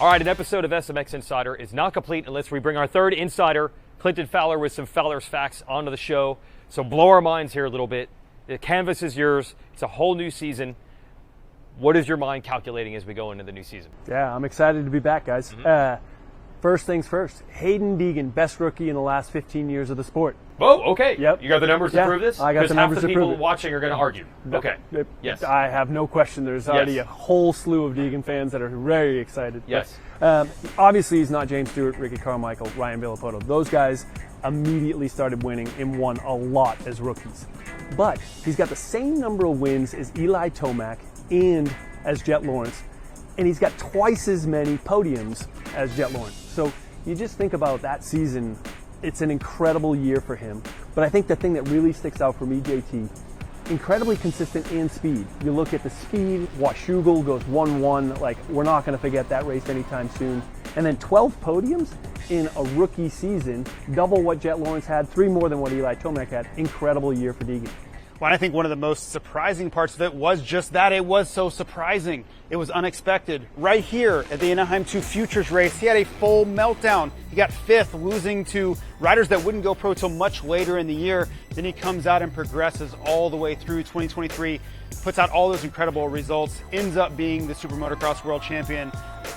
All right, an episode of SMX Insider is not complete unless we bring our third insider, Clinton Fowler, with some Fowler's facts onto the show. So blow our minds here a little bit. The canvas is yours. It's a whole new season. What is your mind calculating as we go into the new season? Yeah, I'm excited to be back, guys. First things first, Haiden Deegan, best rookie in the last 15 years of the sport. Oh, okay. Yep. You got the numbers to prove this? I got the numbers to prove it. Because half the people watching are going to argue. Okay. Yes. I have no question. There's already a whole slew of Deegan fans that are very excited. Yes. But, obviously, he's not James Stewart, Ricky Carmichael, Ryan Villopoto. Those guys immediately started winning and won a lot as rookies. But he's got the same number of wins as Eli Tomac and as Jett Lawrence, and he's got twice as many podiums as Jett Lawrence. So you just think about that season. It's an incredible year for him. But I think the thing that really sticks out for me, JT, incredibly consistent and speed. You look at the speed, Washougal goes 1-1. Like, we're not going to forget that race anytime soon. And then 12 podiums in a rookie season, double what Jett Lawrence had, 3 more than what Eli Tomac had. Incredible year for Degan. Well, I think one of the most surprising parts of it was just that it was so surprising. It was unexpected. Right here at the Anaheim 2 Futures race, he had a full meltdown. He got 5th, losing to riders that wouldn't go pro till much later in the year. Then he comes out and progresses all the way through 2023, puts out all those incredible results, ends up being the Super Motocross World Champion.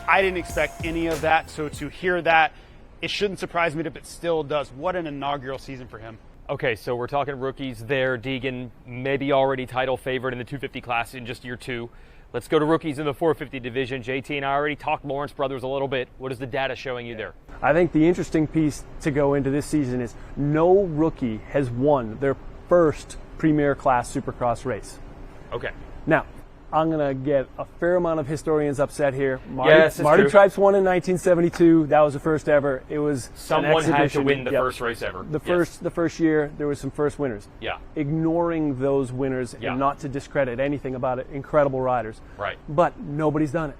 I didn't expect any of that, so to hear that, it shouldn't surprise me if it still does. What an inaugural season for him. Okay, so we're talking rookies there. Deegan, maybe already title favorite in the 250 class in just year 2. Let's go to rookies in the 450 division. JT and I already talked Lawrence brothers a little bit. What is the data showing you there? I think the interesting piece to go into this season is no rookie has won their first Premier Class Supercross race. Okay. Now, I'm going to get a fair amount of historians upset here. Yes, Marty true. Tripes won in 1972. That was the first ever. It was someone an had to exhibition. win the first race ever. The first year, there was some first winners. Yeah. Ignoring those winners and not to discredit anything about it. Incredible riders. Right. But nobody's done it.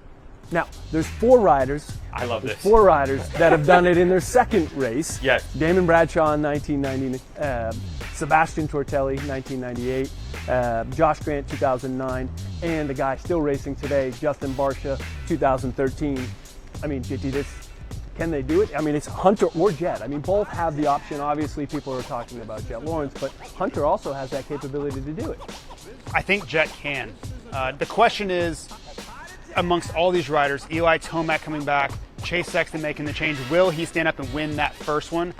Now, there's 4 riders. I love this. 4 riders that have done it in their second race. Yes. Damon Bradshaw in 1990, Sebastian Tortelli 1998, Josh Grant 2009, and the guy still racing today, Justin Barcia 2013. I mean, JT, can they do it? I mean, it's Hunter or Jett. I mean, both have the option. Obviously, people are talking about Jett Lawrence, but Hunter also has that capability to do it. I think Jett can. The question is, amongst all these riders, Eli Tomac coming back, Chase Sexton making the change, will he stand up and win that first one?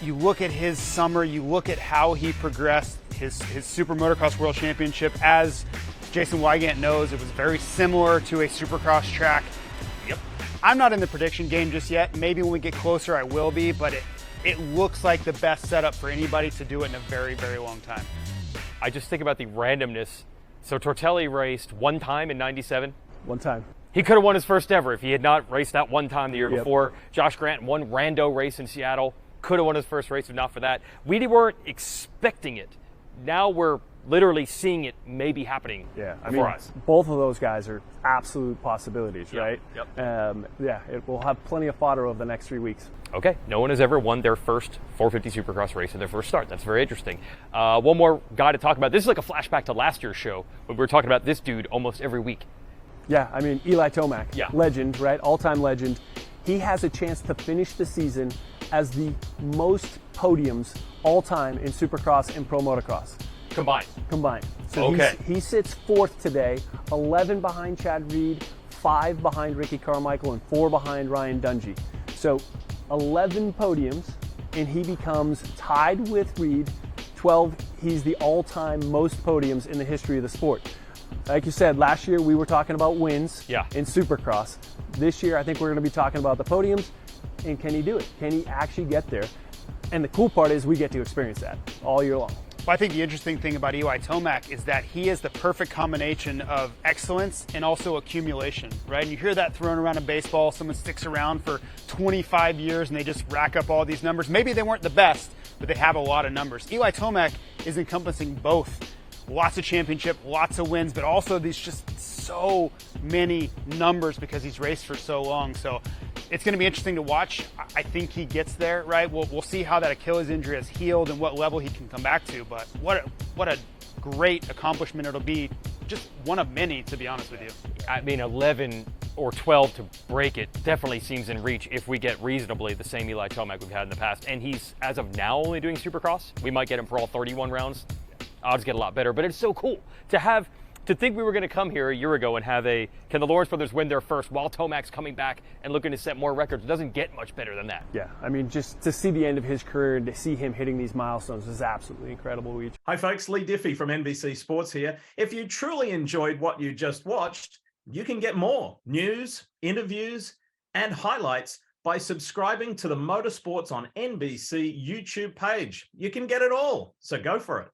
You look at his summer, you look at how he progressed, his Super Motocross World Championship, as Jason Weigandt knows, it was very similar to a Supercross track. Yep. I'm not in the prediction game just yet. Maybe when we get closer I will be, but it looks like the best setup for anybody to do it in a very, very long time. I just think about the randomness. So Tortelli raced one time in 97. One time. He could have won his first ever if he had not raced that one time the year before. Josh Grant won rando race in Seattle. Could have won his first race if not for that. We weren't expecting it. Now we're literally seeing it maybe happening for us. Both of those guys are absolute possibilities, right? Yep. It will have plenty of fodder over the next 3 weeks. Okay, no one has ever won their first 450 Supercross race in their first start. That's very interesting. One more guy to talk about. This is like a flashback to last year's show, when we were talking about this dude almost every week. Yeah, I mean, Eli Tomac, legend, right? All-time legend. He has a chance to finish the season as the most podiums all-time in Supercross and Pro Motocross. Combined. So he sits 4th today, 11 behind Chad Reed, 5 behind Ricky Carmichael, and 4 behind Ryan Dungey. So 11 podiums, and he becomes tied with Reed, 12. He's the all-time most podiums in the history of the sport. Like you said, last year we were talking about wins in Supercross. This year I think we're going to be talking about the podiums, and can he do it? Can he actually get there? And the cool part is we get to experience that all year long. Well, I think the interesting thing about Eli Tomac is that he is the perfect combination of excellence and also accumulation, right? And you hear that thrown around in baseball. Someone sticks around for 25 years and they just rack up all these numbers. Maybe they weren't the best, but they have a lot of numbers. Eli Tomac is encompassing both. Lots of championship, lots of wins, but also these just so many numbers because he's raced for so long. So it's going to be interesting to watch. I think he gets there, right? We'll see how that Achilles injury has healed and what level he can come back to. But what a great accomplishment it'll be. Just one of many, to be honest with you. I mean, 11 or 12 to break it definitely seems in reach if we get reasonably the same Eli Tomac we've had in the past. And he's, as of now, only doing Supercross. We might get him for all 31 rounds. Odds get a lot better, but it's so cool to think we were going to come here a year ago and have can the Lawrence brothers win their first while Tomac's coming back and looking to set more records? It doesn't get much better than that. Yeah, I mean, just to see the end of his career and to see him hitting these milestones is absolutely incredible, Weege. Hi folks, Lee Diffie from NBC Sports here. If you truly enjoyed what you just watched, you can get more news, interviews, and highlights by subscribing to the Motorsports on NBC YouTube page. You can get it all, so go for it.